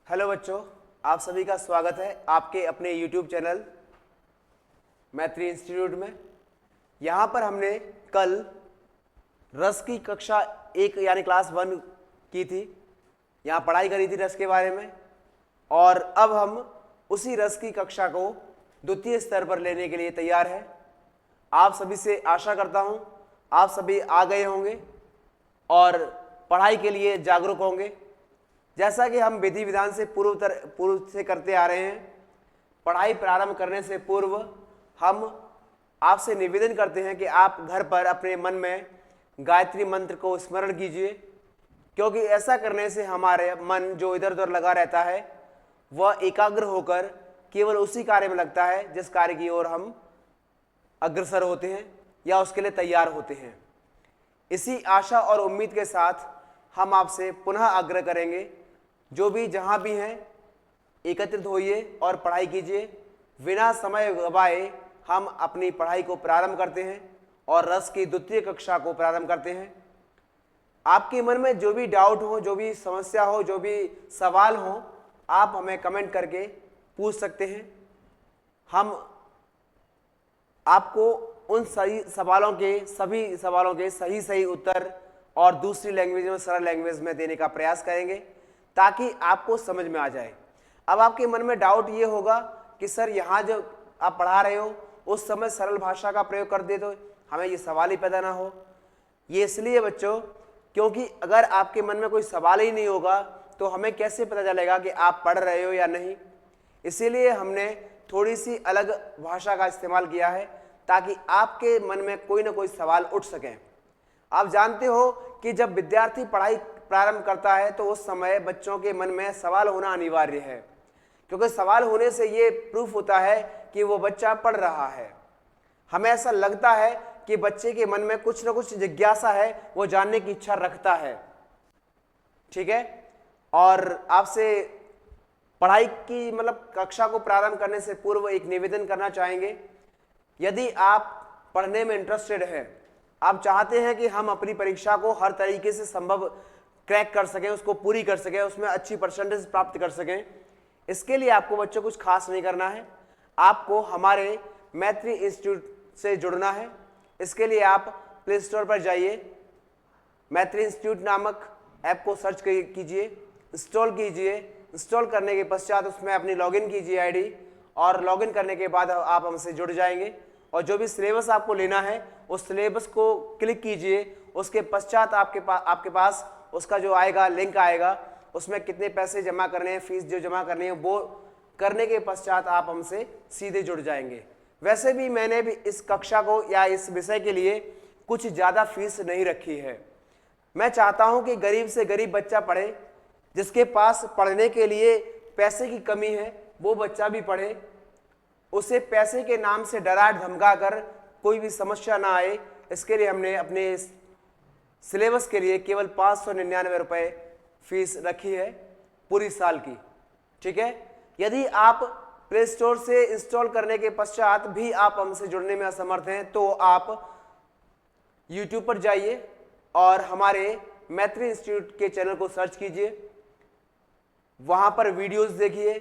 Hello बच्चों, आप सभी का स्वागत है आपके अपने YouTube चैनल मैत्री इंस्टीट्यूट में। यहाँ पर हमने कल रस की कक्षा 1 यानी क्लास 1 की थी। यहाँ पढ़ाई करी थी रस के बारे में, और अब हम उसी रस की कक्षा को द्वितीय स्तर पर लेने के लिए तैयार हैं। आप सभी से आशा करता हूँ आप सभी आ गए होंगे और पढ़ाई के लिए जागरूक होंगे। जैसा कि हम विधि विधान से पूर्व से करते आ रहे हैं, पढ़ाई प्रारंभ करने से पूर्व हम आपसे निवेदन करते हैं कि आप घर पर अपने मन में गायत्री मंत्र को स्मरण कीजिए, क्योंकि ऐसा करने से हमारे मन जो इधर उधर लगा रहता है वह एकाग्र होकर केवल उसी कार्य में लगता है जिस कार्य की ओर हम अग्रसर होते हैं या उसके लिए तैयार होते हैं। इसी आशा और उम्मीद के साथ हम आपसे पुनः आग्रह करेंगे, जो भी जहां भी हैं एकत्रित होइए और पढ़ाई कीजिए। बिना समय गवाए हम अपनी पढ़ाई को प्रारंभ करते हैं और रस की द्वितीय कक्षा को प्रारंभ करते हैं। आपके मन में जो भी डाउट हो, जो भी समस्या हो, जो भी सवाल हो, आप हमें कमेंट करके पूछ सकते हैं। हम आपको उन सभी सवालों के सही उत्तर और दूसरी लैंग्वेज में, सरल लैंग्वेज में देने का प्रयास करेंगे ताकि आपको समझ में आ जाए। अब आपके मन में डाउट ये होगा कि सर यहाँ जो आप पढ़ा रहे हो उस समय सरल भाषा का प्रयोग कर दे तो हमें ये सवाल ही पैदा ना हो। ये इसलिए बच्चों, क्योंकि अगर आपके मन में कोई सवाल ही नहीं होगा तो हमें कैसे पता चलेगा कि आप पढ़ रहे हो या नहीं। इसीलिए हमने थोड़ी सी अलग भाषा का इस्तेमाल किया है ताकि आपके मन में कोई ना कोई सवाल उठ सके। आप जानते हो कि जब विद्यार्थी पढ़ाई प्रारंभ करता है तो उस समय बच्चों के मन में सवाल होना अनिवार्य है, क्योंकि सवाल होने से ये प्रूफ होता है कि वो बच्चा पढ़ रहा है। हमें ऐसा लगता है कि बच्चे के मन में कुछ ना कुछ जिज्ञासा है, वो जानने की इच्छा रखता है। ठीक है, और आपसे पढ़ाई की कक्षा को प्रारंभ करने से पूर्व एक निवेदन करना चाहेंगे। यदि आप पढ़ने में इंटरेस्टेड हैं, आप चाहते हैं कि हम अपनी परीक्षा को हर तरीके से संभव क्रैक कर सकें, उसको पूरी कर सकें, उसमें अच्छी परसेंटेज प्राप्त कर सकें, इसके लिए आपको बच्चों कुछ खास नहीं करना है। आपको हमारे मैत्री इंस्टीट्यूट से जुड़ना है। इसके लिए आप प्ले स्टोर पर जाइए, मैत्री इंस्टीट्यूट नामक ऐप को सर्च कीजिए, इंस्टॉल कीजिए। इंस्टॉल करने के पश्चात उसमें अपनी लॉगिन कीजिए आईडी, और लॉगिन करने के बाद आप हमसे जुड़ जाएंगे। और जो भी सिलेबस आपको लेना है उस सिलेबस को क्लिक कीजिए। उसके पश्चात आपके पास उसका जो आएगा लिंक आएगा, उसमें कितने पैसे जमा करने हैं, फीस जो जमा करनी है, वो करने के पश्चात आप हमसे सीधे जुड़ जाएंगे। वैसे भी मैंने भी इस कक्षा को या इस विषय के लिए कुछ ज़्यादा फीस नहीं रखी है। मैं चाहता हूं कि गरीब से गरीब बच्चा पढ़े, जिसके पास पढ़ने के लिए पैसे की कमी है वो बच्चा भी पढ़े, उसे पैसे के नाम से डरा धमका कर कोई भी समस्या ना आए। इसके लिए हमने अपने सिलेबस के लिए केवल 599 रुपये फीस रखी है पूरी साल की। ठीक है, यदि आप प्ले स्टोर से इंस्टॉल करने के पश्चात भी आप हमसे जुड़ने में असमर्थ हैं तो आप YouTube पर जाइए और हमारे मैत्री इंस्टीट्यूट के चैनल को सर्च कीजिए। वहां पर वीडियोस देखिए।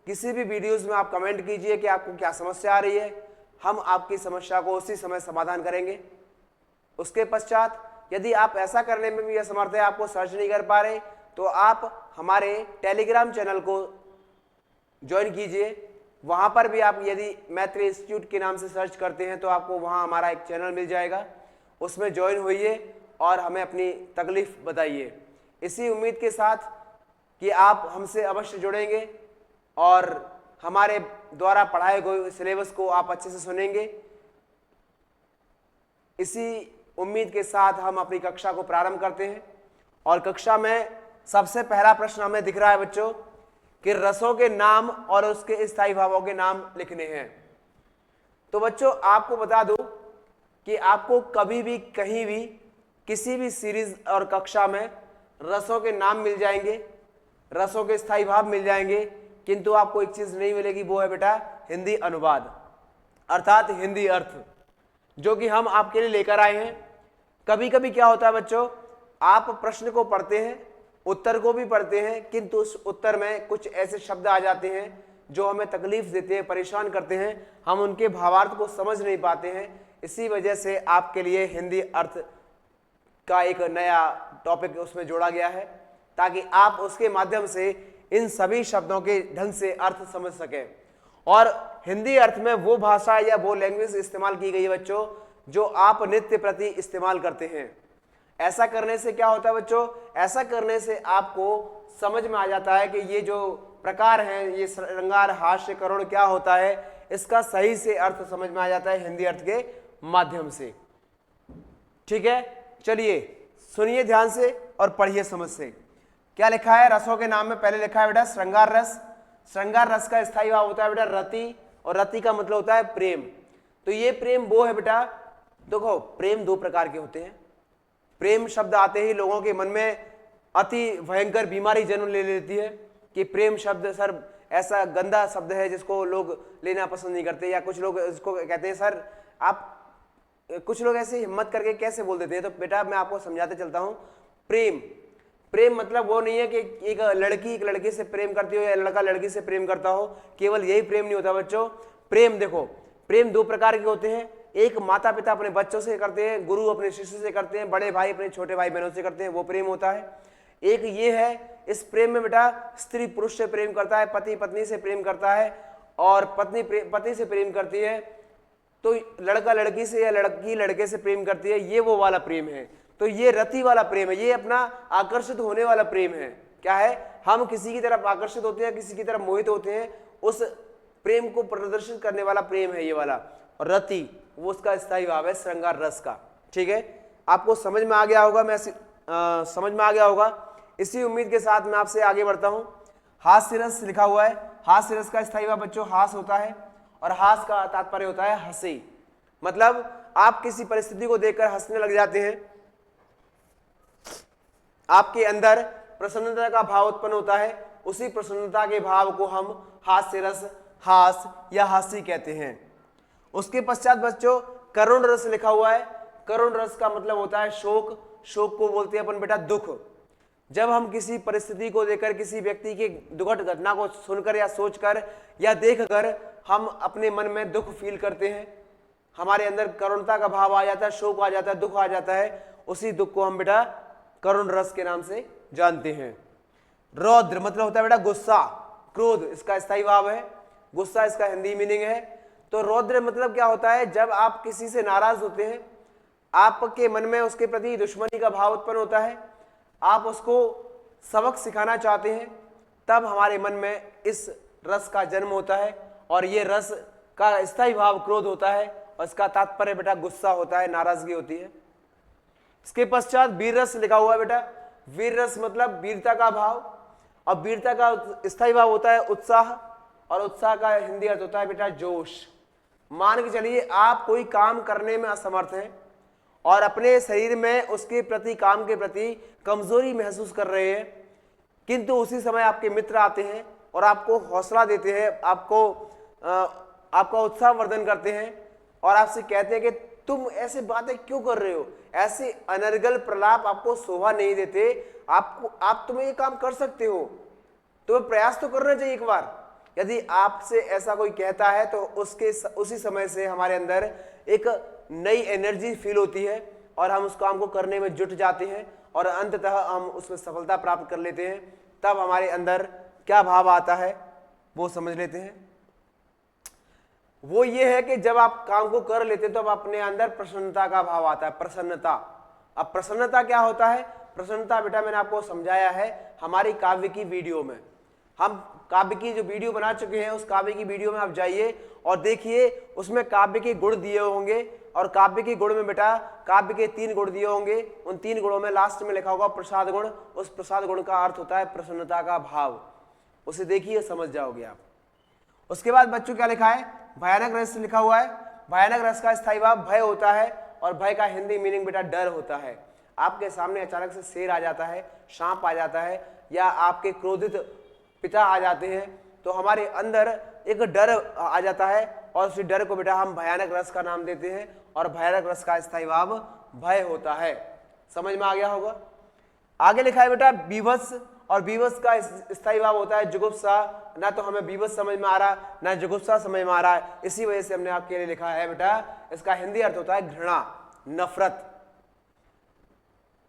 किसी भी वीडियोस में आप कमेंट कीजिए कि आपको क्या समस्या आ रही है, हम आपकी समस्या को उसी समय समाधान करेंगे। उसके पश्चात यदि आप ऐसा करने में भी असमर्थ है, आपको सर्च नहीं कर पा रहे, तो आप हमारे टेलीग्राम चैनल को ज्वाइन कीजिए। वहां पर भी आप यदि मैत्री इंस्टीट्यूट के नाम से सर्च करते हैं तो आपको वहां हमारा एक चैनल मिल जाएगा, उसमें ज्वाइन होइए और हमें अपनी तकलीफ बताइए। इसी उम्मीद के साथ कि आप हमसे अवश्य जुड़ेंगे और हमारे द्वारा पढ़ाए गए सिलेबस को आप अच्छे से सुनेंगे। इसी उम्मीद के साथ हम अपनी कक्षा को प्रारंभ करते हैं। और कक्षा में सबसे पहला प्रश्न हमें दिख रहा है बच्चों कि रसों के नाम और उसके स्थायी भावों के नाम लिखने हैं। तो बच्चों आपको बता दूं कि आपको कभी भी कहीं भी किसी भी सीरीज और कक्षा में रसों के नाम मिल जाएंगे, रसों के स्थायी भाव मिल जाएंगे, किंतु आपको एक चीज नहीं मिलेगी, वो है बेटा हिंदी अनुवाद अर्थात हिंदी अर्थ, जो कि हम आपके लिए लेकर आए हैं। कभी कभी क्या होता है बच्चों, आप प्रश्न को पढ़ते हैं, उत्तर को भी पढ़ते हैं, किंतु उस उत्तर में कुछ ऐसे शब्द आ जाते हैं जो हमें तकलीफ देते हैं, परेशान करते हैं, हम उनके भावार्थ को समझ नहीं पाते हैं। इसी वजह से आपके लिए हिंदी अर्थ का एक नया टॉपिक उसमें जोड़ा गया है, ताकि आप उसके माध्यम से इन सभी शब्दों के ढंग से अर्थ समझ सकें। और हिंदी अर्थ में वो भाषा या वो लैंग्वेज इस्तेमाल की गई है बच्चों जो आप नित्य प्रति इस्तेमाल करते हैं। ऐसा करने से क्या होता है बच्चों, ऐसा करने से आपको समझ में आ जाता है कि ये जो प्रकार हैं, ये श्रृंगार, हास्य, करुण क्या होता है, इसका सही से अर्थ समझ में आ जाता है हिंदी अर्थ के माध्यम से। ठीक है, चलिए सुनिए ध्यान से और पढ़िए समझ से। क्या लिखा है रसों के नाम में? पहले लिखा है बेटा श्रृंगार रस। श्रृंगार रस का स्थायी भाव होता है बेटा रति, और रति का मतलब होता है प्रेम। तो ये प्रेम वो है बेटा, देखो प्रेम दो प्रकार के होते हैं। प्रेम शब्द आते ही लोगों के मन में अति भयंकर बीमारी जन्म ले लेती है कि प्रेम शब्द सर ऐसा गंदा शब्द है जिसको लोग लेना पसंद नहीं करते, या कुछ लोग इसको कहते हैं सर आप, कुछ लोग ऐसे हिम्मत करके कैसे बोल देते हैं। तो बेटा मैं आपको समझाते चलता हूं। प्रेम, प्रेम मतलब वो नहीं है कि एक लड़की एक लड़के से प्रेम करती हो या लड़का लड़की से प्रेम करता हो, केवल यही प्रेम नहीं होता बच्चों। प्रेम देखो, प्रेम दो प्रकार के होते हैं। एक माता पिता अपने बच्चों से करते हैं, गुरु अपने शिष्य से करते हैं, बड़े भाई अपने छोटे भाई बहनों से करते हैं, वो प्रेम होता है। एक ये है, इस प्रेम में बेटा स्त्री पुरुष से प्रेम करता है, पति पत्नी से प्रेम करता है, और पत्नी पति से प्रेम करती है, तो लड़का लड़की से या लड़की लड़के से प्रेम करती है, ये वो वाला प्रेम है। तो ये रति वाला प्रेम है, ये अपना आकर्षित होने वाला प्रेम है। क्या है, हम किसी की तरफ आकर्षित होते हैं, किसी की तरफ मोहित होते हैं, उस प्रेम को प्रदर्शित करने वाला प्रेम है ये वाला। और रति वो उसका स्थायी भाव है श्रृंगार रस का। ठीक है, आपको समझ में आ गया होगा, मैं समझ में आ गया होगा। इसी उम्मीद के साथ मैं आपसे आगे बढ़ता हूं। हास्य रस लिखा हुआ है। हास्य रस का स्थायी भाव बच्चों हास होता है, और हास का तात्पर्य होता है हंसी। मतलब आप किसी परिस्थिति को देखकर हंसने लग जाते हैं, आपके अंदर प्रसन्नता का भाव उत्पन्न होता है, उसी प्रसन्नता के भाव को हम हास्य रस, हास या हासी कहते हैं। उसके पश्चात बच्चों करुण रस लिखा हुआ है। करुण रस का मतलब होता है शोक। शोक को बोलते हैं अपन बेटा दुख। जब हम किसी परिस्थिति को देखकर, किसी व्यक्ति की दुखद घटना को सुनकर या सोचकर या देखकर हम अपने मन में दुख फील करते हैं, हमारे अंदर करुणता का भाव आ जाता है, शोक आ जाता है, दुख आ जाता है, उसी दुख को हम बेटा करुण रस के नाम से जानते हैं। रौद्र मतलब होता है बेटा गुस्सा, क्रोध इसका स्थायी भाव है, गुस्सा इसका हिंदी मीनिंग है। तो रौद्र मतलब क्या होता है, जब आप किसी से नाराज होते हैं, आपके मन में उसके प्रति दुश्मनी का भाव उत्पन्न होता है, आप उसको सबक सिखाना चाहते हैं, तब हमारे मन में इस रस का जन्म होता है, और ये रस का स्थायी भाव क्रोध होता है, और इसका तात्पर्य बेटा गुस्सा होता है, नाराजगी होती है। इसके पश्चात वीर रस लिखा हुआ है बेटा। वीर रस मतलब वीरता का भाव, और वीरता का स्थायी भाव होता है उत्साह, और उत्साह का हिंदी अर्थ होता है बेटा जोश। मान के चलिए आप कोई काम करने में असमर्थ हैं और अपने शरीर में उसके प्रति, काम के प्रति कमजोरी महसूस कर रहे हैं, किंतु उसी समय आपके मित्र आते हैं और आपको हौसला देते हैं, आपका उत्साह वर्धन करते हैं, और आपसे कहते हैं कि तुम ऐसे बातें क्यों कर रहे हो, ऐसे अनर्गल प्रलाप आपको शोभा नहीं देते, तुम्हें ये काम कर सकते हो, तुम्हें प्रयास तो करना चाहिए एक बार। यदि आपसे ऐसा कोई कहता है तो उसी समय से हमारे अंदर एक नई एनर्जी फील होती है, और हम उस काम को करने में जुट जाते हैं, और अंततः हम उसमें सफलता प्राप्त कर लेते हैं। तब हमारे अंदर क्या भाव आता है वो समझ लेते हैं। वो ये है कि जब आप काम को कर लेते हैं तो अब अपने अंदर प्रसन्नता का भाव आता है, प्रसन्नता। अब प्रसन्नता क्या होता है? प्रसन्नता बेटा मैंने आपको समझाया है हमारी काव्य की वीडियो में। हम काव्य की जो वीडियो बना चुके हैं, उस काव्य की वीडियो में आप जाइए और देखिए, उसमें काव्य के गुण दिए होंगे, और काव्य के गुण में बेटा काव्य के 3 गुण दिए होंगे। उन 3 गुणों में लास्ट में लिखा होगा प्रसाद गुण। उस प्रसाद गुण का अर्थ होता है प्रसन्नता का भाव। उसे देखिए, समझ जाओगे आप। उसके बाद बच्चों क्या लिखा है? भयानक रस लिखा हुआ है। भयानक रस का स्थायी भाव भय होता है, और भय का हिंदी मीनिंग बेटा डर होता है। आपके सामने अचानक से शेर आ जाता है, सांप आ जाता है, या आपके क्रोधित पिता आ जाते हैं, तो हमारे अंदर एक डर आ जाता है, और उस डर को बेटा हम भयानक रस का नाम देते हैं, और भयानक रस का स्थायी भाव भय होता है। समझ में आ गया होगा? आगे लिखा है बेटा बीभत्स, और बीभत्स का स्थायी भाव होता है जुगुप्सा। ना तो हमें बीभत्स समझ में आ रहा ना जुगुप्सा समझ में आ रहा है, इसी वजह से हमने आपके लिए लिखा है बेटा, इसका हिंदी अर्थ होता है घृणा, नफरत।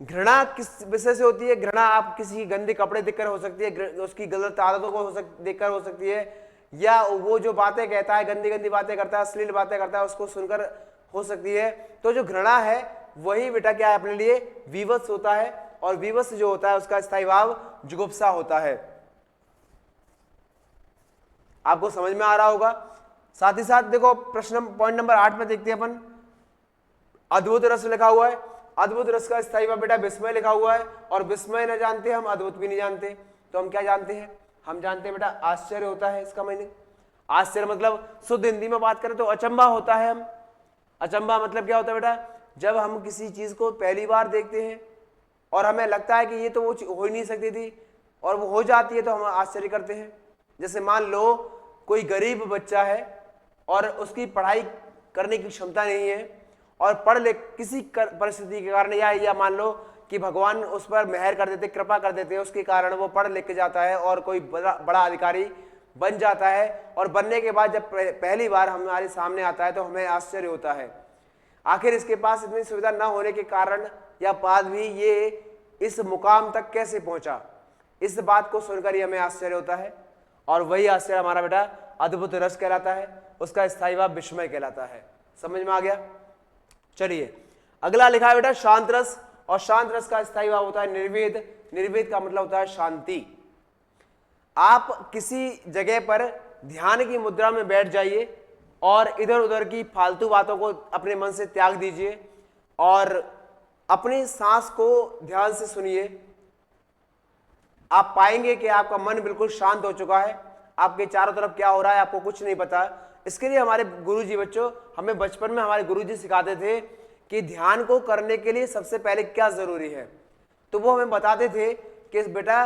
घृणा किस विषय से होती है? घृणा आप किसी की गंदे कपड़े देखकर हो सकती है, उसकी गलत आदतों को देखकर हो सकती है, या वो जो बातें कहता है, गंदी गंदी बातें करता है, अश्लील बातें करता है, उसको सुनकर हो सकती है। तो जो घृणा है वही बेटा क्या है अपने लिए? विवश होता है, और विवश जो होता है उसका स्थायी भाव जुगुप्सा होता है। आपको समझ में आ रहा होगा। साथ ही साथ देखो प्रश्न पॉइंट नंबर 8 में देखते हैं अपन, अद्भुत रस लिखा हुआ है। अद्भुत रस का स्थायी भाव बेटा विस्मय लिखा हुआ है, और विस्मय न जानते हम, अद्भुत भी नहीं जानते, तो हम क्या जानते हैं? हम जानते हैं बेटा आश्चर्य होता है इसका मीनिंग। आश्चर्य मतलब शुद्ध हिंदी में बात करें तो अचंभा होता है। हम अचंभा मतलब क्या होता है बेटा? जब हम किसी चीज को पहली बार देखते हैं और हमें लगता है कि ये तो वो हो ही नहीं सकती थी, और वो हो जाती है तो हम आश्चर्य करते हैं। जैसे मान लो कोई गरीब बच्चा है और उसकी पढ़ाई करने की क्षमता नहीं है, और पढ़ ले किसी परिस्थिति के कारण, या मान लो कि भगवान उस पर मेहर कर देते, कृपा कर देते हैं, उसके कारण वो पढ़ लिख के जाता है और कोई बड़ा अधिकारी बन जाता है, और बनने के बाद जब पहली बार हमारे सामने आता है तो हमें आश्चर्य होता है, आखिर इसके पास इतनी सुविधा न होने के कारण या बाद भी ये इस मुकाम तक कैसे पहुंचा। इस बात को सुनकर ही हमें आश्चर्य होता है, और वही आश्चर्य हमारा बेटा अद्भुत रस कहलाता है, उसका स्थायी भाव विस्मय कहलाता है। समझ में आ गया? चलिए अगला लिखा है बेटा शांत रस, और शांत रस का स्थायी भाव होता है निर्वेद। निर्वेद का मतलब होता है शांति। आप किसी जगह पर ध्यान की मुद्रा में बैठ जाइए और इधर उधर की फालतू बातों को अपने मन से त्याग दीजिए, और अपनी सांस को ध्यान से सुनिए। आप पाएंगे कि आपका मन बिल्कुल शांत हो चुका है, आपके चारों तरफ क्या हो रहा है आपको कुछ नहीं पता। इसके लिए हमारे गुरुजी बच्चों, हमें बचपन में हमारे गुरुजी सिखाते थे कि ध्यान को करने के लिए सबसे पहले क्या जरूरी है। तो वो हमें बताते थे कि बेटा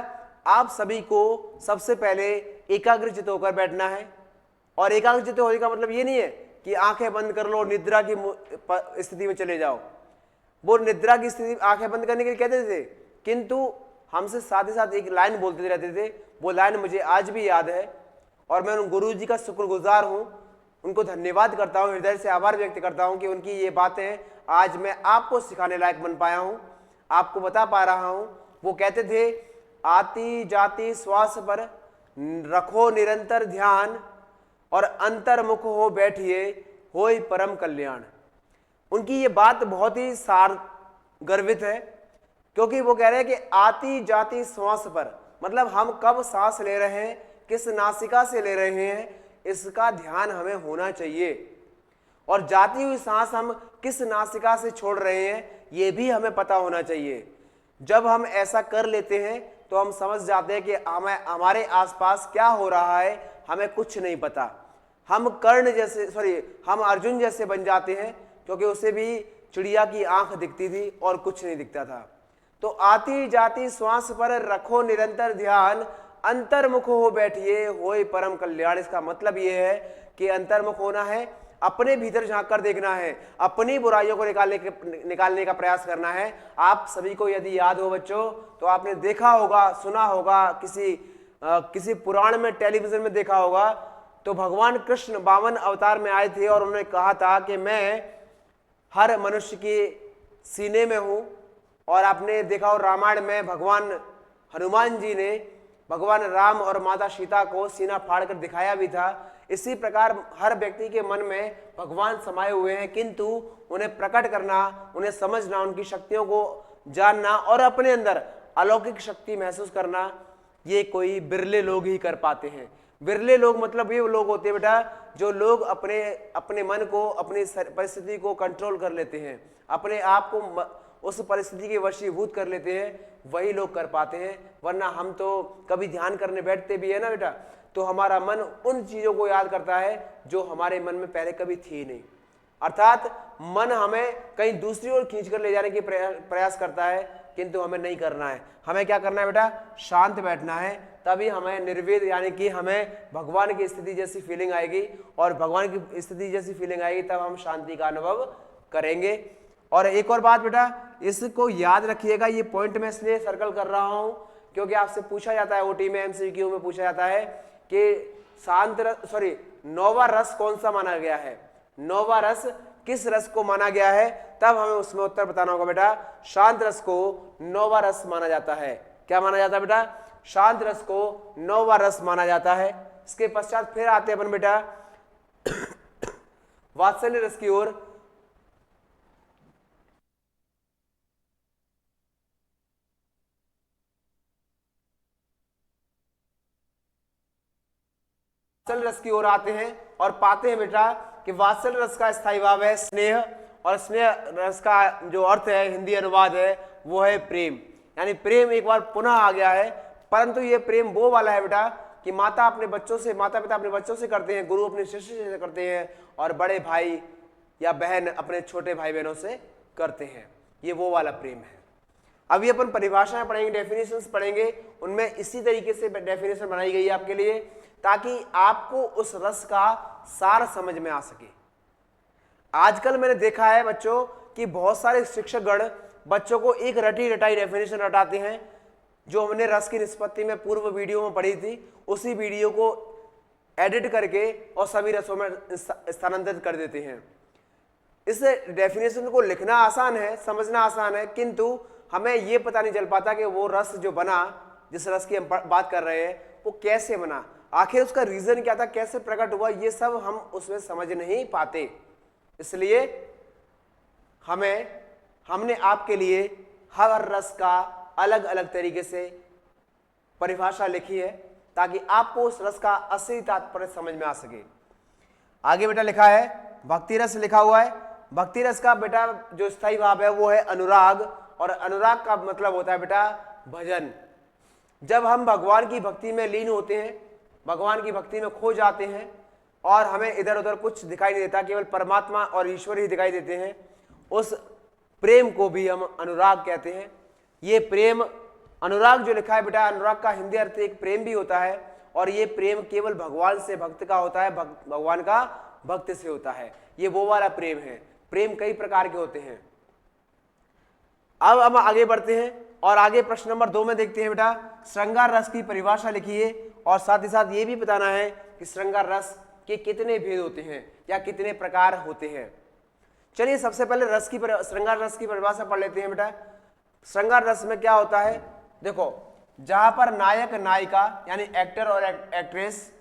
आप सभी को सबसे पहले एकाग्रचित्त होकर बैठना है, और एकाग्रचित्त होने का मतलब ये नहीं है कि आंखें बंद कर लो, निद्रा की स्थिति में चले जाओ। वो निद्रा की स्थिति आंखें बंद करने के लिए कहते थे, किंतु हमसे साथ ही साथ एक लाइन बोलते रहते थे। वो लाइन मुझे आज भी याद है, और मैं उन गुरुजी का शुक्रगुजार हूँ, उनको धन्यवाद करता हूँ, हृदय से आभार व्यक्त करता हूँ कि उनकी ये बातें आज मैं आपको सिखाने लायक बन पाया हूँ, आपको बता पा रहा हूँ। वो कहते थे, आती जाती श्वास पर रखो निरंतर ध्यान, और अंतर्मुख हो बैठिए होई परम कल्याण। उनकी ये बात बहुत ही सार गर्वित है, क्योंकि वो कह रहे हैं कि आती जाती श्वास पर, मतलब हम कब सांस ले रहे हैं, किस नासिका से ले रहे हैं, इसका ध्यान हमें होना चाहिए, और जाती हुई सांस हम किस नासिका से छोड़ रहे हैं ये भी हमें पता होना चाहिए। जब हम ऐसा कर लेते हैं तो हम समझ जाते हैं कि हमारे आसपास क्या हो रहा है हमें कुछ नहीं पता। हम हम अर्जुन जैसे बन जाते हैं, क्योंकि उसे भी चिड़िया की आंख दिखती थी और कुछ नहीं दिखता था। तो आती जाती श्वास पर रखो निरंतर ध्यान, अंतर्मुख हो बैठिए होए परम कल्याण। इसका मतलब ये है कि अंतर्मुख होना है, अपने भीतर झांक कर देखना है, अपनी बुराइयों को निकालने का प्रयास करना है। आप सभी को यदि याद हो बच्चों, तो आपने देखा होगा, सुना होगा, किसी पुराण में, टेलीविजन में देखा होगा, तो भगवान कृष्ण 52 अवतार में आए थे और उन्होंने कहा था कि मैं हर मनुष्य के सीने में हूं। और आपने देखा हो रामायण में भगवान हनुमान जी ने भगवान राम और माता सीता को सीना फाड़ कर दिखाया भी था। इसी प्रकार हर व्यक्ति के मन में भगवान समाये हुए हैं, किंतु उन्हें प्रकट करना, उन्हें समझना, उनकी शक्तियों को जानना और अपने अंदर अलौकिक शक्ति महसूस करना, ये कोई बिरले लोग ही कर पाते हैं। बिरले लोग मतलब ये लोग होते हैं बेटा, जो लोग अपने मन को, अपनी परिस्थिति को कंट्रोल कर लेते हैं, अपने आप को उस परिस्थिति के वशीभूत कर लेते हैं, वही लोग कर पाते हैं। वरना हम तो कभी ध्यान करने बैठते भी है ना बेटा, तो हमारा मन उन चीजों को याद करता है जो हमारे मन में पहले कभी थी नहीं। अर्थात मन हमें कहीं दूसरी ओर खींच कर ले जाने की प्रयास करता है, किंतु हमें नहीं करना है। हमें क्या करना है बेटा? शांत बैठना है, तभी हमें निर्वेद यानी कि हमें भगवान की स्थिति जैसी फीलिंग आएगी, और भगवान की स्थिति जैसी फीलिंग आएगी तब हम शांति का अनुभव करेंगे। और एक और बात बेटा, इसको याद रखिएगा, ये पॉइंट मैं इसलिए सर्कल कर रहा हूं क्योंकि आपसे पूछा जाता है, ओटी में, एमसीक्यू में पूछा जाता है कि शांत रस, सॉरी, नौवा रस कौन सा माना गया है, नौवा रस किस रस को माना गया है, तब हमें उसमें उत्तर बताना होगा बेटा। शांत रस को नौवा रस माना जाता है। क्या माना जाता है बेटा? शांत रस को नौवा रस माना जाता है। इसके पश्चात फिर आते हैं अपन बेटा वात्सल्य रस की ओर। वात्सल्य रस की ओर आते हैं और पाते हैं बेटा कि वात्सल्य रस का स्थायी भाव है स्नेह, और स्नेह रस का जो अर्थ है, हिंदी अनुवाद है, वो है प्रेम। यानी प्रेम एक बार पुनः आ गया है, परंतु ये प्रेम वो वाला है बेटा कि माता पिता अपने बच्चों से करते हैं, गुरु अपने शिष्य से करते हैं, और बड़े भाई या बहन अपने छोटे भाई बहनों से करते हैं। ये वो वाला प्रेम है। अभी अपन परिभाषाएं पढ़ेंगे, डेफिनेशंस पढ़ेंगे, उनमें इसी तरीके से डेफिनेशन बनाई गई है आपके लिए, ताकि आपको उस रस का सार समझ में आ सके। आजकल मैंने देखा है बच्चों कि बहुत सारे शिक्षकगण बच्चों को एक रटी रटाई डेफिनेशन रटाते हैं, जो हमने रस की निष्पत्ति में पूर्व वीडियो में पढ़ी थी, उसी वीडियो को एडिट करके और सभी रसों में स्थानांतरित कर देते हैं। इस डेफिनेशन को लिखना आसान है, समझना आसान है, किंतु हमें यह पता नहीं चल पाता कि वो रस जो बना, जिस रस की हम बात कर रहे हैं, वो कैसे बना, आखिर उसका रीजन क्या था, कैसे प्रकट हुआ, ये सब हम उसमें समझ नहीं पाते। इसलिए हमने आपके लिए हर रस का अलग अलग तरीके से परिभाषा लिखी है, ताकि आपको उस रस का असली तात्पर्य समझ में आ सके। आगे बेटा लिखा है भक्ति रस लिखा हुआ है। भक्ति रस का बेटा जो स्थायी भाव है वो है अनुराग, और अनुराग का मतलब होता है बेटा भजन। जब हम भगवान की भक्ति में लीन होते हैं, भगवान की भक्ति में खो जाते हैं, और हमें इधर उधर कुछ दिखाई नहीं देता, केवल परमात्मा और ईश्वर ही दिखाई देते हैं, उस प्रेम को भी हम अनुराग कहते हैं। ये प्रेम, अनुराग जो लिखा है बेटा, अनुराग का हिंदी अर्थ एक प्रेम भी होता है, और ये प्रेम केवल भगवान से भक्त का होता है, भगवान का भक्त से होता है। ये वो वाला प्रेम है। प्रेम कई प्रकार के होते हैं। अब हम आगे बढ़ते हैं और आगे प्रश्न नंबर 2 में देखते हैं बेटा, श्रृंगार रस की परिभाषा लिखिए, और साथ ही साथ ये भी बताना है कि श्रृंगार रस के कितने भेद होते हैं या कितने प्रकार होते हैं। चलिए सबसे पहले श्रृंगार रस की परिभाषा पढ़ लेते हैं बेटा। श्रृंगार रस में क्या होता है, देखो, जहां पर नायक नायिका यानी एक्टर और एक्ट्रेस,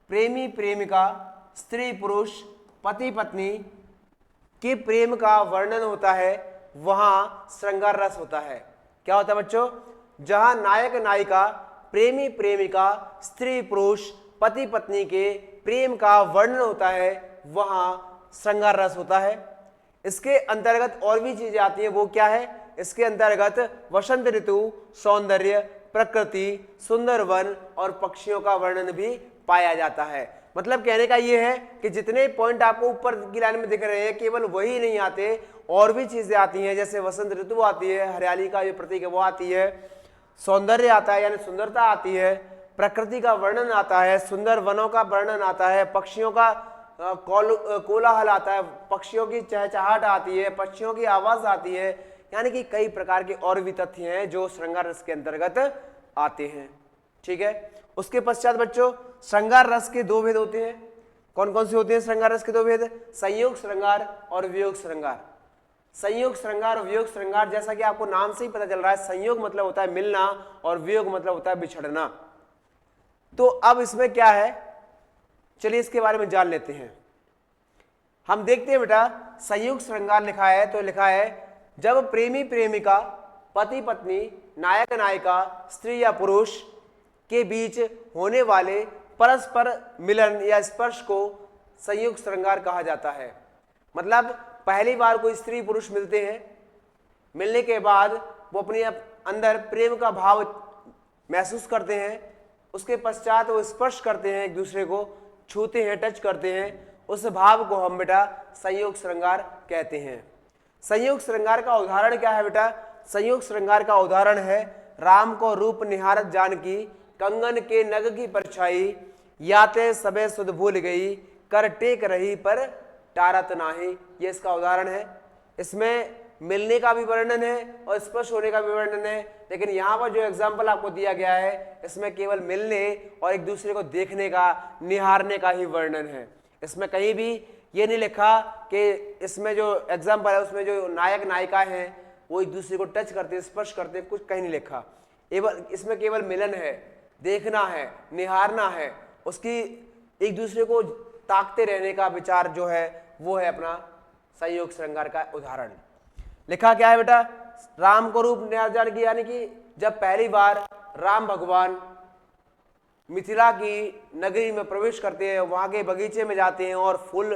प्रेमी प्रेमिका, स्त्री पुरुष, पति पत्नी के प्रेम का वर्णन होता है, वहां श्रृंगार रस होता है। क्या होता है बच्चों? जहां नायक नायिका, प्रेमी प्रेमिका, स्त्री पुरुष, पति पत्नी के प्रेम का वर्णन होता है, वहां श्रृंगार रस होता है। इसके अंतर्गत और भी चीजें आती हैं। वो क्या है? इसके अंतर्गत वसंत ऋतु, सौंदर्य, प्रकृति, सुंदर वन और पक्षियों का वर्णन भी पाया जाता है। मतलब कहने का ये है कि जितने पॉइंट आपको ऊपर की लाइन में दिख रहे हैं, केवल वही नहीं आते, और भी चीजें आती हैं। जैसे वसंत ऋतु आती है, हरियाली का जो प्रतीक है वो आती है, सौंदर्य आता है यानी सुंदरता आती है, प्रकृति का वर्णन आता है, सुंदर वनों का वर्णन आता है, पक्षियों का कोलाहल आता है, पक्षियों की चहचहाहट आती है, पक्षियों की आवाज आती है, यानी कि कई प्रकार के और भी तथ्य हैं जो श्रृंगार रस के अंतर्गत आते हैं। ठीक है। उसके पश्चात बच्चों श्रृंगार रस के 2 भेद होते हैं। कौन कौन से होते हैं श्रृंगार रस के 2 भेद? संयोग श्रृंगार और वियोग श्रृंगार। संयोग श्रृंगार और वियोग श्रृंगार, जैसा कि आपको नाम से ही पता चल रहा है, संयोग मतलब होता है मिलना और वियोग मतलब होता है बिछड़ना। तो अब इसमें क्या है, चलिए इसके बारे में जान लेते हैं। हम देखते हैं बेटा, संयोग श्रृंगार लिखा है तो लिखा है जब प्रेमी प्रेमिका, पति पत्नी, नायक नायिका, स्त्री या पुरुष के बीच होने वाले परस्पर मिलन या स्पर्श को संयोग श्रृंगार कहा जाता है। मतलब पहली बार कोई स्त्री पुरुष मिलते हैं, मिलने के बाद वो अपने अंदर प्रेम का भाव महसूस करते हैं, उसके पश्चात वो स्पर्श करते हैं, एक दूसरे को छूते हैं, टच करते हैं, उस भाव को हम बेटा संयोग श्रृंगार कहते हैं। संयोग श्रृंगार का उदाहरण क्या है बेटा? संयोग श्रृंगार का उदाहरण है राम को रूप निहारत जानकी, कंगन के नग की परछाई, याते सबे सुध भूल गई, कर टेक रही पर टारत नाही। ये इसका उदाहरण है। इसमें मिलने का भी वर्णन है और स्पर्श होने का भी वर्णन है, लेकिन यहाँ पर जो एग्जाम्पल आपको दिया गया है इसमें केवल मिलने और एक दूसरे को देखने का, निहारने का ही वर्णन है। इसमें कहीं भी ये नहीं लिखा कि इसमें जो एग्जाम्पल है उसमें जो नायक नायिका हैं वो एक दूसरे को टच करते, स्पर्श करते, कुछ कहीं नहीं लिखा। इसमें केवल मिलन है, देखना है, निहारना है, उसकी एक दूसरे को ताकते रहने का विचार जो है वो है अपना संयोग श्रृंगार का उदाहरण। लिखा क्या है बेटा, राम को रूप निर्जन की, यानी कि जब पहली बार राम भगवान मिथिला की नगरी में प्रवेश करते हैं, वहां के बगीचे में जाते हैं और फूल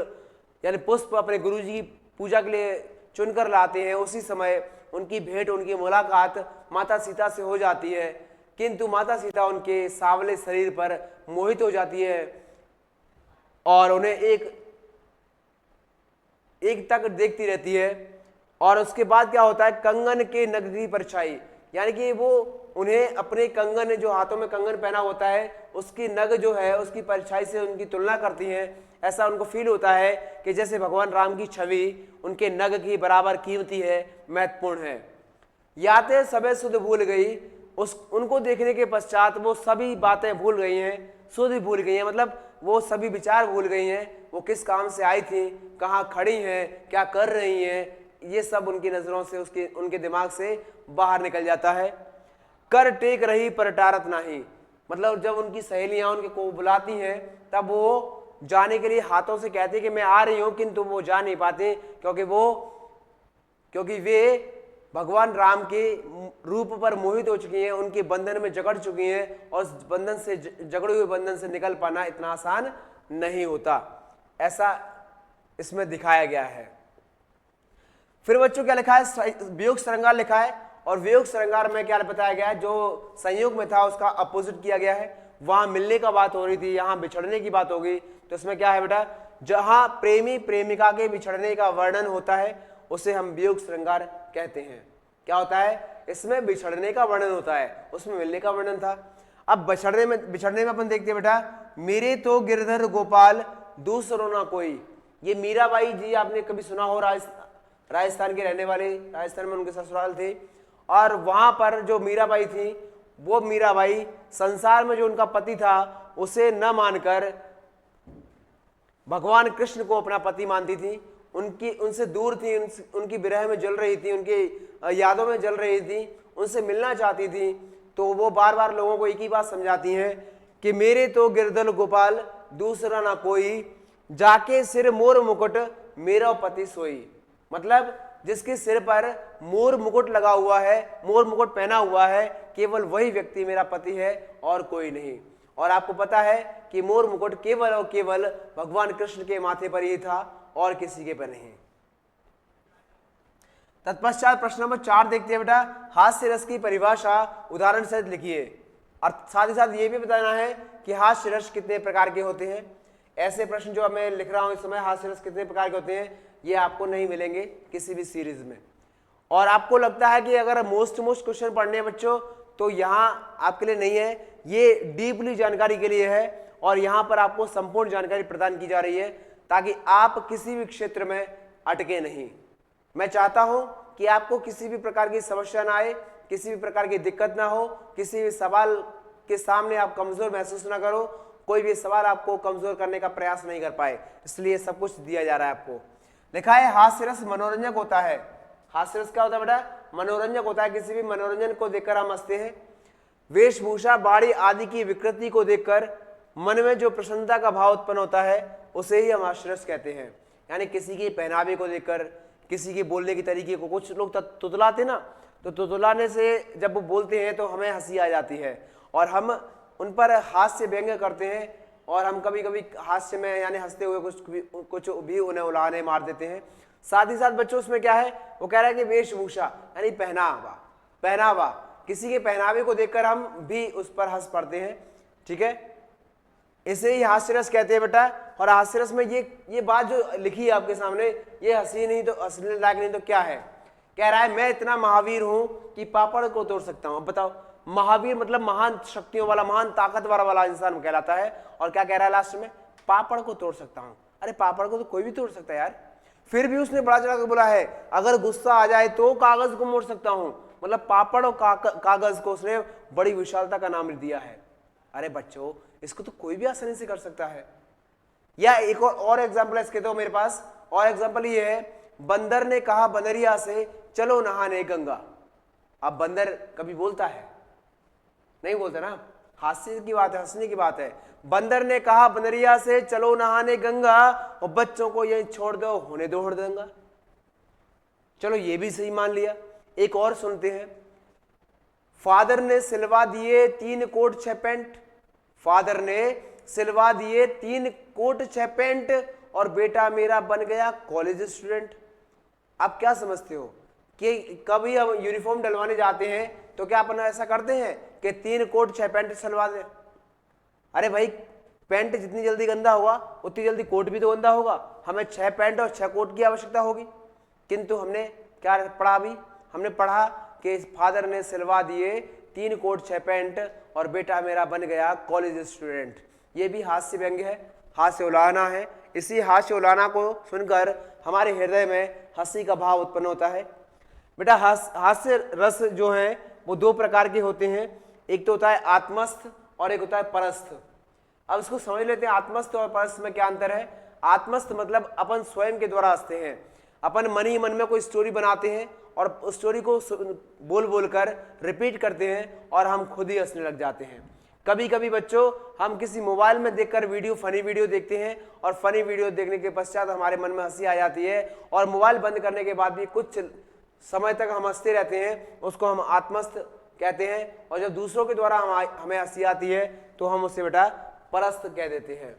यानी पुष्प अपने गुरुजी की पूजा के लिए चुनकर लाते हैं, उसी समय उनकी भेंट, उनकी मुलाकात माता सीता से हो जाती है। किंतु माता सीता उनके सांवले शरीर पर मोहित हो जाती है और उन्हें एक तक देखती रहती है। और उसके बाद क्या होता है, कंगन के नग की परछाई, यानी कि वो उन्हें अपने कंगन, जो हाथों में कंगन पहना होता है, उसकी नग जो है उसकी परछाई से उनकी तुलना करती हैं। ऐसा उनको फील होता है कि जैसे भगवान राम की छवि उनके नग की बराबर कीमती है, महत्वपूर्ण है। याते सबे सुध भूल गई, उनको देखने के पश्चात वो सभी बातें भूल गई हैं, सुध भूल गई हैं, मतलब वो सभी विचार भूल गई हैं, वो किस काम से आई थी, कहाँ खड़ी हैं, क्या कर रही हैं, ये सब उनकी नजरों से, उनके दिमाग से बाहर निकल जाता है। कर टेक रही पर टारत नाही, मतलब जब उनकी सहेलियां उनके को बुलाती हैं तब वो जाने के लिए हाथों से कहते हैं कि मैं आ रही हूं, किंतु वो जा नहीं पाते क्योंकि वे भगवान राम के रूप पर मोहित हो चुकी हैं, उनके बंधन में जकड़ चुकी हैं और उस बंधन से, जकड़े हुए बंधन से निकल पाना इतना आसान नहीं होता, ऐसा इसमें दिखाया गया है। फिर बच्चों क्या लिखा है, वियोग श्रृंगार लिखा है, और वियोग श्रृंगार में क्या बताया गया है, जो संयोग में था उसका अपोजिट किया गया है। वहां मिलने का बात हो रही थी, यहां बिछड़ने की बात होगी, तो इसमें क्या है बेटा, जहां प्रेमी प्रेमिका के बिछड़ने का वर्णन होता है उसे हम वियोग श्रृंगार कहते हैं। क्या होता है, इसमें बिछड़ने का वर्णन होता है, उसमें मिलने का वर्णन था। अब बिछड़ने में अपन देखते हैं बेटा, मेरे तो गिरधर गोपाल दूसरो ना कोई, ये मीराबाई जी आपने कभी सुना हो, राजस्थान के रहने वाले, राजस्थान में उनके ससुराल थे, और वहां पर जो मीराबाई थी वो मीराबाई संसार में जो उनका पति था उसे न मानकर भगवान कृष्ण को अपना पति मानती थी, उनसे दूर थी, उनकी विरह में जल रही थी, उनकी यादों में जल रही थी, उनसे मिलना चाहती थी। तो वो बार बार लोगों को एक ही बात समझाती हैं कि मेरे तो गिरधर गोपाल दूसरा ना कोई, जाके सिर मोर मुकुट मेरा पति सोई, मतलब जिसके सिर पर मोर मुकुट लगा हुआ है, मोर मुकुट पहना हुआ है, केवल वही व्यक्ति मेरा पति है और कोई नहीं। और आपको पता है कि मोर मुकुट केवल और केवल भगवान कृष्ण के माथे पर ही था और किसी के पर नहीं। तत्पश्चात प्रश्न नंबर 4 देखते हैं बेटा, हास्य रस की परिभाषा उदाहरण सहित लिखिए, और साथ ही साथ ये भी बताना है कि हास्य रस कितने प्रकार के होते हैं। ऐसे प्रश्न जो मैं लिख रहा हूं इस समय, हास्य रस कितने प्रकार के होते हैं, ये आपको नहीं मिलेंगे किसी भी सीरीज में। और आपको लगता है कि अगर मोस्ट क्वेश्चन पढ़ने हैं बच्चों, तो यहाँ आपके लिए नहीं है, ये डीपली जानकारी के लिए है, और यहाँ पर आपको संपूर्ण जानकारी प्रदान की जा रही है ताकि आप किसी भी क्षेत्र में अटके नहीं। मैं चाहता हूं कि आपको किसी भी प्रकार की समस्या ना आए, किसी भी प्रकार की दिक्कत ना हो, किसी भी सवाल के सामने आप कमजोर महसूस ना करो, कोई भी सवाल आपको कमजोर करने का प्रयास नहीं कर पाए, इसलिए सब कुछ दिया जा रहा है आपको। लिखा है हास्य रस मनोरंजक होता है। हास्य रस क्या होता है बेटा, मनोरंजक होता है, किसी भी मनोरंजन को देखकर हम हंसते हैं। वेशभूषा, बाड़ी आदि की विकृति को देखकर मन में जो प्रसन्नता का भाव उत्पन्न होता है उसे ही हम हास्य रस कहते हैं। यानी किसी की पहनावे को देखकर, किसी के बोलने के तरीके को, कुछ लोग तुतलाते ना, तो तुतलाने से जब वो बोलते हैं तो हमें हंसी आ जाती है और हम उन पर हास्य व्यंग्य करते हैं, और हम कभी कभी हास्य में यानी हंसते हुए कुछ भी उन्हें उलाने मार देते हैं। साथ ही साथ बच्चों उसमें क्या है, वो कह रहा है कि वेशभूषा यानी पहनावा, किसी के पहनावे को देखकर हम भी उस पर हंस पड़ते हैं, ठीक है, इसे ही हास्यरस कहते हैं बेटा। और हास्यरस में ये बात जो लिखी है आपके सामने, ये हंसी नहीं तो हंसने लायक नहीं तो क्या है, कह रहा है मैं इतना महावीर हूं कि पापड़ को तोड़ सकता हूं। अब बताओ, महावीर मतलब महान शक्तियों वाला, महान ताकतवर वाला इंसान कहलाता है, और क्या कह रहा है लास्ट में, पापड़ को तोड़ सकता हूं। अरे पापड़ को तो कोई भी तोड़ सकता है यार, फिर भी उसने बड़ा चढ़ा कर बोला है अगर गुस्सा आ जाए तो कागज को मोड़ सकता हूं। मतलब पापड़ और कागज को उसने बड़ी विशालता का नाम दिया है। अरे बच्चों, इसको तो कोई भी आसानी से कर सकता है। या एक और एग्जाम्पल है इसके, तो मेरे पास और एग्जाम्पल ये है, बंदर ने कहा बंदरिया से चलो नहाने गंगा। अब बंदर कभी बोलता है? नहीं बोलता ना, हास्य की बात है, हंसने की बात है। बंदर ने कहा बंदरिया से चलो नहाने गंगा, और बच्चों को यहीं छोड़ दो, होने दो हड़दंगा। चलो ये भी सही मान लिया। एक और सुनते हैं, फादर ने सिलवा दिए 3 कोट 6 पैंट। फादर ने सिलवा दिए 3 कोट 6 पैंट और बेटा मेरा बन गया कॉलेज स्टूडेंट। आप क्या समझते हो कि कभी हम यूनिफॉर्म डलवाने जाते हैं तो क्या अपन ऐसा करते हैं कि 3 कोट 6 पैंट सिलवा दें? अरे भाई, पैंट जितनी जल्दी गंदा होगा उतनी जल्दी कोट भी तो गंदा होगा। हमें 6 पैंट और 6 कोट की आवश्यकता होगी। किंतु हमने क्या पढ़ा? अभी हमने पढ़ा कि फादर ने सिलवा दिए 3 कोट 6 पैंट और बेटा मेरा बन गया कॉलेज स्टूडेंट। ये भी हास्य व्यंग्य है, हास्य उलाहना है। इसी हास्य उलाहना को सुनकर हमारे हृदय में हंसी का भाव उत्पन्न होता है। बेटा, हास्य रस जो है वो 2 प्रकार के होते हैं। एक तो होता है आत्मस्थ और एक होता है परस्थ। अब इसको समझ लेते हैं, आत्मस्थ और परस्थ में क्या अंतर है। आत्मस्थ मतलब अपन स्वयं के द्वारा हंसते हैं, अपन मन ही मन में कोई स्टोरी बनाते हैं और उस स्टोरी को बोल बोल कर रिपीट करते हैं और हम खुद ही हंसने लग जाते हैं। कभी कभी बच्चों, हम किसी मोबाइल में देखकर फनी वीडियो देखते हैं और फनी वीडियो देखने के पश्चात हमारे मन में हंसी आ जाती है और मोबाइल बंद करने के बाद भी कुछ समय तक हम हंसते रहते हैं। उसको हम आत्मस्थ कहते हैं। और जब दूसरों के द्वारा हमें हंसी आती है तो हम उसे बेटा परस्थ कह देते हैं।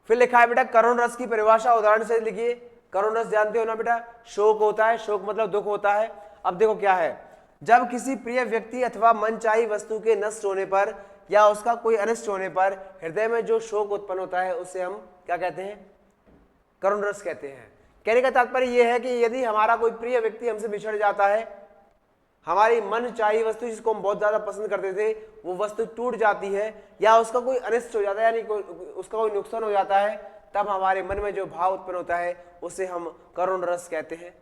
फिर लिखा है बेटा, करुण रस की परिभाषा उदाहरण से लिखिए। करुण रस जानते हो ना बेटा, शोक होता है, शोक मतलब दुख होता है। अब देखो क्या है, जब किसी प्रिय व्यक्ति अथवा मनचाही वस्तु के नष्ट होने पर या उसका कोई अनिष्ट होने पर हृदय में जो शोक उत्पन्न होता है उसे हम क्या कहते हैं? करुण रस कहते हैं। कहने का तात्पर्य यह है कि यदि हमारा कोई प्रिय व्यक्ति हमसे बिछड़ जाता है, हमारी मन चाहिए वस्तु जिसको हम बहुत ज्यादा पसंद करते थे वो वस्तु टूट जाती है या उसका कोई अनिष्ट हो जाता है, यानी उसका कोई नुकसान हो जाता है, तब हमारे मन में जो भाव उत्पन्न होता है उसे हम करुण रस कहते हैं।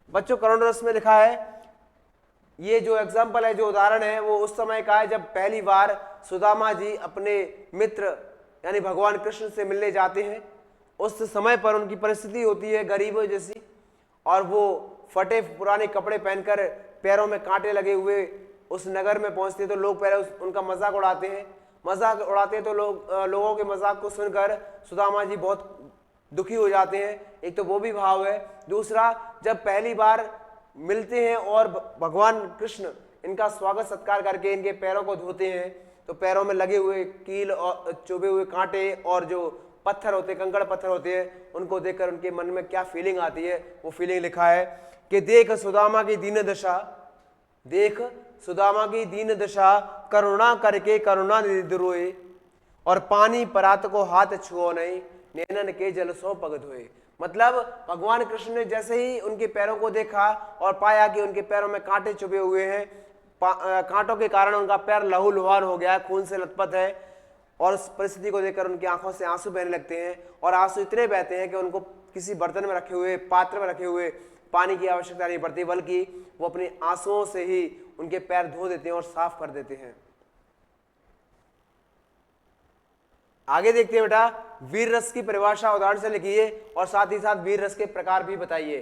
बच्चों, करुण रस में लिखा है, ये जो एग्जाम्पल है, जो उदाहरण है, वो उस समय का है जब पहली बार सुदामा जी अपने मित्र यानी भगवान कृष्ण से मिलने जाते हैं। उस समय पर उनकी परिस्थिति होती है गरीबों जैसी, और वो फटे पुराने कपड़े पहनकर पैरों में कांटे लगे हुए उस नगर में पहुंचते हैं। तो लोग पहले उनका मजाक उड़ाते हैं। मजाक उड़ाते हैं तो लोगों के मजाक को सुनकर सुदामा जी बहुत दुखी हो जाते हैं। एक तो वो भी भाव है। दूसरा, जब पहली बार मिलते हैं और भगवान कृष्ण इनका स्वागत सत्कार करके इनके पैरों को धोते हैं तो पैरों में लगे हुए कील और चुभे हुए कांटे और जो पत्थर होते, कंकड़ पत्थर होते हैं, उनको देखकर उनके मन में क्या फीलिंग आती है, वो फीलिंग लिखा है कि देख सुदामा की दीन दशा, देख सुदामा की दीन दशा, करुणा करके करुणा निधि रोए, और पानी परात को हाथ छुओ नहीं, नैनन के जल सो पग धोए। मतलब भगवान कृष्ण ने जैसे ही उनके पैरों को देखा और पाया कि उनके पैरों में कांटे चुभे हुए हैं, कांटों के कारण उनका पैर लहूलुहान हो गया है, खून से लथपथ है, और उस परिस्थिति को देखकर उनकी आंखों से आंसू बहने लगते हैं और आंसू इतने बहते हैं कि उनको किसी बर्तन में रखे हुए, पात्र में रखे हुए पानी की आवश्यकता नहीं पड़ती, बल्कि वो अपने आंसुओं से ही उनके पैर धो देते हैं और साफ कर देते हैं। आगे देखते हैं बेटा, वीर रस की परिभाषा उदाहरण से लिखिए और साथ ही साथ वीर रस के प्रकार भी बताइए।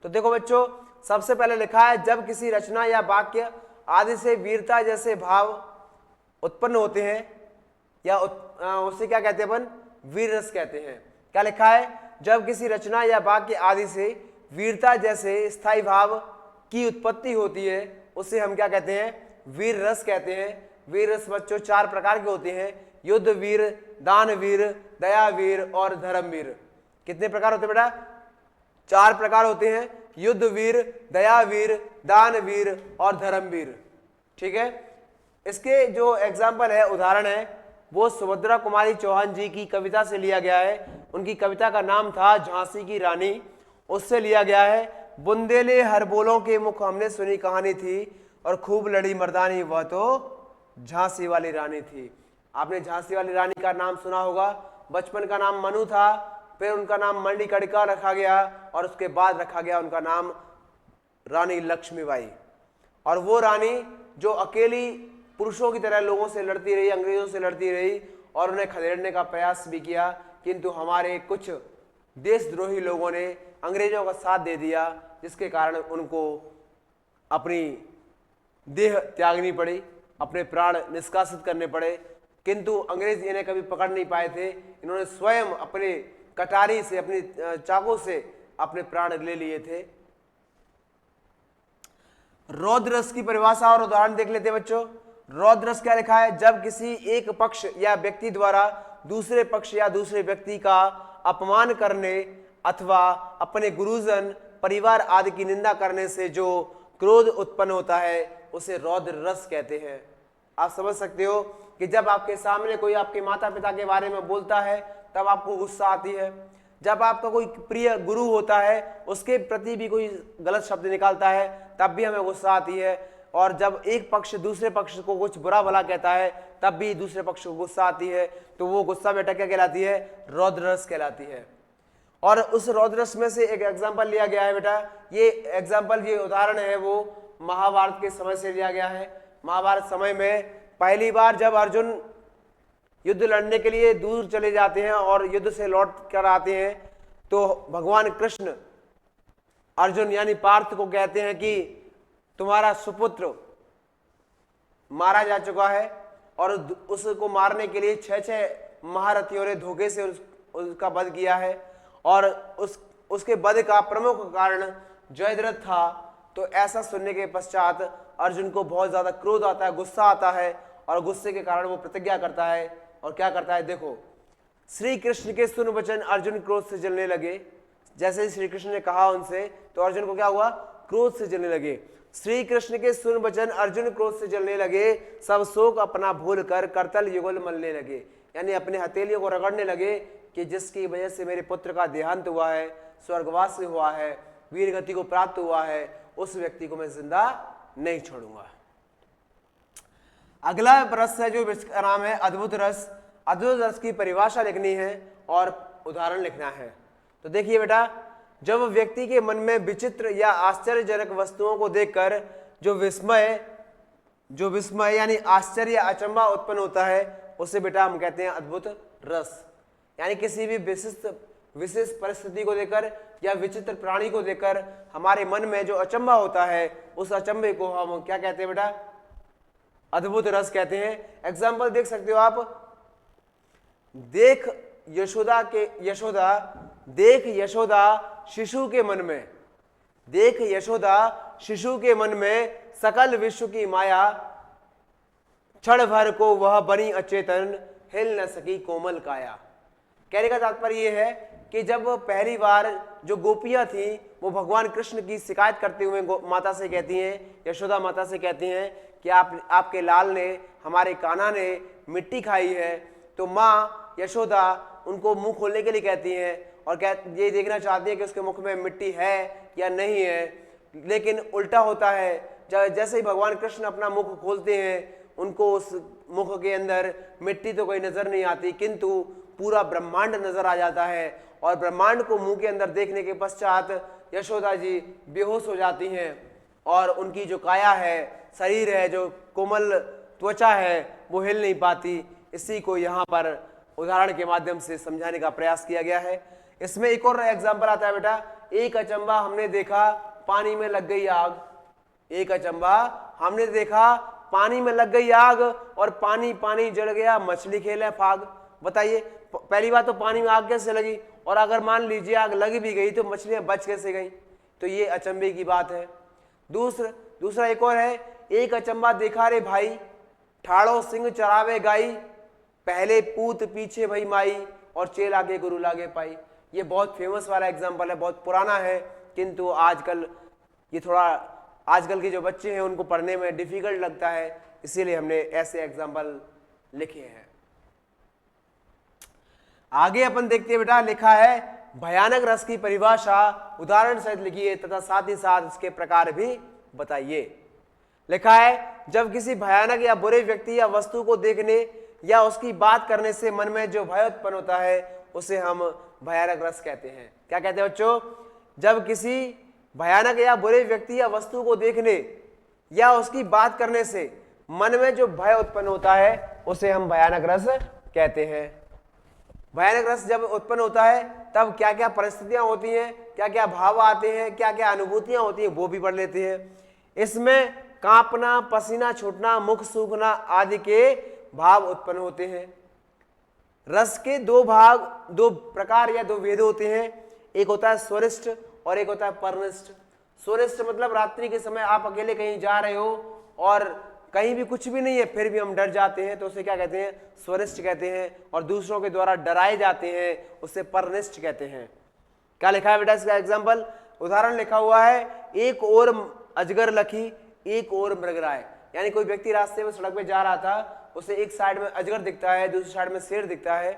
तो देखो बच्चों, सबसे पहले लिखा है, जब किसी रचना या वाक्य आदि से वीरता जैसे भाव उत्पन्न होते हैं या उसे क्या कहते हैं अपन? वीर रस कहते हैं। क्या लिखा है? जब किसी रचना या वाक्य आदि से वीरता जैसे स्थायी भाव की उत्पत्ति होती है उसे हम क्या कहते हैं? वीर रस कहते हैं। वीर रस बच्चों 4 प्रकार के होते हैं, युद्ध वीर, दान वीर, दया वीर और धर्म वीर। कितने प्रकार होते हैं बेटा? 4 प्रकार होते हैं, युद्ध वीर, दया वीर, दान वीर और धर्म वीर। ठीक है, इसके जो एग्जाम्पल है, उदाहरण है, वो सुभद्रा कुमारी चौहान जी की कविता से लिया गया है। उनकी कविता का नाम था झांसी की रानी, उससे लिया गया है। बुंदेले हर बोलों के मुख हमने सुनी कहानी थी, और खूब लड़ी मर्दानी वह तो झांसी वाली रानी थी। आपने झांसी वाली रानी का नाम सुना होगा। बचपन का नाम मनु था, फिर उनका नाम मणिकर्णिका रखा गया और उसके बाद रखा गया उनका नाम रानी लक्ष्मीबाई। और वो रानी जो अकेली पुरुषों की तरह लोगों से लड़ती रही, अंग्रेजों से लड़ती रही और उन्हें खदेड़ने का प्रयास भी किया, किंतु हमारे कुछ देशद्रोही लोगों ने अंग्रेजों का साथ दे दिया, जिसके कारण उनको अपनी देह त्यागनी पड़ी, अपने प्राण निष्कासित करने पड़े। किंतु अंग्रेज इन्हें कभी पकड़ नहीं पाए थे। इन्होंने स्वयं अपने कटारी से, अपनी चाकू से अपने प्राण ले लिए थे। रौद्र रस की परिभाषा और उदाहरण देख लेते हैं बच्चों। रौद्र रस क्या लिखा है? जब किसी एक पक्ष या व्यक्ति द्वारा दूसरे पक्ष या दूसरे व्यक्ति का अपमान करने अथवा अपने गुरुजन, परिवार आदि की निंदा करने से जो क्रोध उत्पन्न होता है उसे रौद्र रस कहते हैं। आप समझ सकते हो कि जब आपके सामने कोई आपके माता पिता के बारे में बोलता है तब आपको गुस्सा आती है। जब आपका कोई प्रिय गुरु होता है उसके प्रति भी कोई गलत शब्द निकालता है तब भी हमें गुस्सा आती है। और जब एक पक्ष दूसरे पक्ष को कुछ बुरा भला कहता है तब भी दूसरे पक्ष को गुस्सा आती है। तो वो गुस्सा बेटा क्या कहलाती है? रौद्र रस कहलाती है। और उस रौद्र रस में से एक एग्जाम्पल लिया गया है बेटा। ये एग्जाम्पल, ये उदाहरण है वो महाभारत के समय से लिया गया है। महाभारत समय में पहली बार जब अर्जुन युद्ध लड़ने के लिए दूर चले जाते हैं और युद्ध से लौट कर आते हैं तो भगवान कृष्ण अर्जुन यानी पार्थ को कहते हैं कि तुम्हारा सुपुत्र मारा जा चुका है और उसको मारने के लिए 6 महारथियों ने धोखे से उसका वध किया है और उसके वध का प्रमुख कारण जयद्रथ था। तो ऐसा सुनने के पश्चात अर्जुन को बहुत ज्यादा क्रोध आता है, गुस्सा आता है और गुस्से के कारण वो प्रतिज्ञा करता है। और क्या करता है? देखो, श्री कृष्ण के सुन वचन अर्जुन क्रोध से जलने लगे। जैसे ही श्री कृष्ण ने कहा उनसे तो अर्जुन को क्या हुआ? क्रोध से जलने लगे। श्री कृष्ण के सुन वचन अर्जुन क्रोध से जलने लगे, सब शोक अपना भूल कर करतल युगल मलने लगे, यानी अपने हथेलियों को रगड़ने लगे कि जिसकी वजह से मेरे पुत्र का देहांत हुआ है, स्वर्गवास हुआ है, वीर गति को प्राप्त हुआ है, उस व्यक्ति को मैं जिंदा नहीं छोड़ूंगा। अगला रस है जो इसका नाम है अद्भुत रस। अद्भुत रस की परिभाषा लिखनी है और उदाहरण लिखना है। तो देखिए बेटा, जब व्यक्ति के मन में विचित्र या आश्चर्यजनक वस्तुओं को देखकर जो विस्मय यानी आश्चर्य, अचंभा उत्पन्न होता है उसे बेटा हम कहते हैं अद्भुत रस। यानी किसी भी विशेष परिस्थिति को देखकर या विचित्र प्राणी को देखकर हमारे मन में जो अचंभा होता है उस अचंभे को हम क्या कहते हैं बेटा? अद्भुत रस कहते हैं। एग्जाम्पल देख सकते हो आप। देख यशोदा शिशु के मन में, देख यशोदा शिशु के मन में सकल विश्व की माया, क्षण भर को वह बनी अचेतन, हिल न सकी कोमल काया। कहने का तात्पर्य यह है कि जब पहली बार जो गोपियां थी वो भगवान कृष्ण की शिकायत करते हुए माता से कहती हैं, यशोदा माता से कहती हैं कि आपके लाल ने, हमारे कान्हा ने मिट्टी खाई है। तो माँ यशोदा उनको मुंह खोलने के लिए कहती हैं और ये देखना चाहती है कि उसके मुख में मिट्टी है या नहीं है। लेकिन उल्टा होता है, जैसे ही भगवान कृष्ण अपना मुख खोलते हैं उनको उस मुख के अंदर मिट्टी तो कोई नजर नहीं आती, किंतु पूरा ब्रह्मांड नजर आ जाता है। और ब्रह्मांड को मुंह के अंदर देखने के पश्चात यशोदा जी बेहोश हो जाती हैं और उनकी जो काया है, शरीर है, जो कोमल त्वचा है, वो हिल नहीं पाती। इसी को यहाँ पर उदाहरण के माध्यम से समझाने का प्रयास किया गया है। इसमें एक और एग्जाम्पल आता है बेटा। एक अचंबा हमने देखा, पानी में लग गई आग। एक अचंबा हमने देखा, पानी में लग गई आग और पानी जल गया, मछली खेले फाग। बताइए, पहली बात तो पानी में आग कैसे लगी, और अगर मान लीजिए आग लगी भी गई तो मछलियां बच कैसे गई? तो ये अचंबे की बात है। दूसरा एक और है। एक अचंबा देखा रे भाई, ठाड़ो सिंह चरावे गाई, पहले पूत पीछे भई माई, और चेल आगे गुरु लागे पाई। ये बहुत फेमस वाला एग्जाम्पल है, बहुत पुराना है, किंतु आजकल के जो बच्चे हैं उनको पढ़ने में डिफिकल्ट लगता है, इसीलिए हमने ऐसे एग्जाम्पल लिखे हैं। आगे अपन देखते हैं बेटा, लिखा है भयानक रस की परिभाषा उदाहरण सहित लिखिए तथा साथ ही साथ इसके प्रकार भी बताइए। लिखा है, जब किसी भयानक या बुरे व्यक्ति या वस्तु को देखने या उसकी बात करने से मन में जो भय उत्पन्न होता है उसे हम भयानक रस कहते हैं। क्या कहते हैं बच्चों? जब किसी भयानक या बुरे व्यक्ति या वस्तु को देखने या उसकी बात करने से मन में जो भय उत्पन्न होता है उसे हम भयानक रस कहते हैं। भयानक रस जब उत्पन्न होता है तब क्या क्या परिस्थितियां होती हैं, क्या क्या भाव आते हैं, क्या क्या अनुभूतियां होती हैं, वो भी पढ़ लेते हैं। इसमें कांपना, पसीना छूटना, मुख सूखना आदि के भाव उत्पन्न होते हैं। रस के दो भाग, दो प्रकार या दो भेद होते हैं। एक होता है स्वरिष्ठ और एक होता है परनिष्ठ। स्वरिष्ठ मतलब रात्रि के समय आप अकेले कहीं जा रहे हो और कहीं भी कुछ भी नहीं है फिर भी हम डर जाते हैं तो उसे क्या कहते हैं? स्वरिष्ठ कहते हैं। और दूसरों के द्वारा डराए जाते हैं उसे परनिष्ठ कहते हैं। क्या लिखा है बेटा इसका एग्जाम्पल? उदाहरण लिखा हुआ है, एक ओर अजगर लखी एक ओर मृगराय। यानी कोई व्यक्ति रास्ते में सड़क पे जा रहा था, उसे एक साइड में अजगर दिखता है, दूसरी साइड में शेर दिखता है,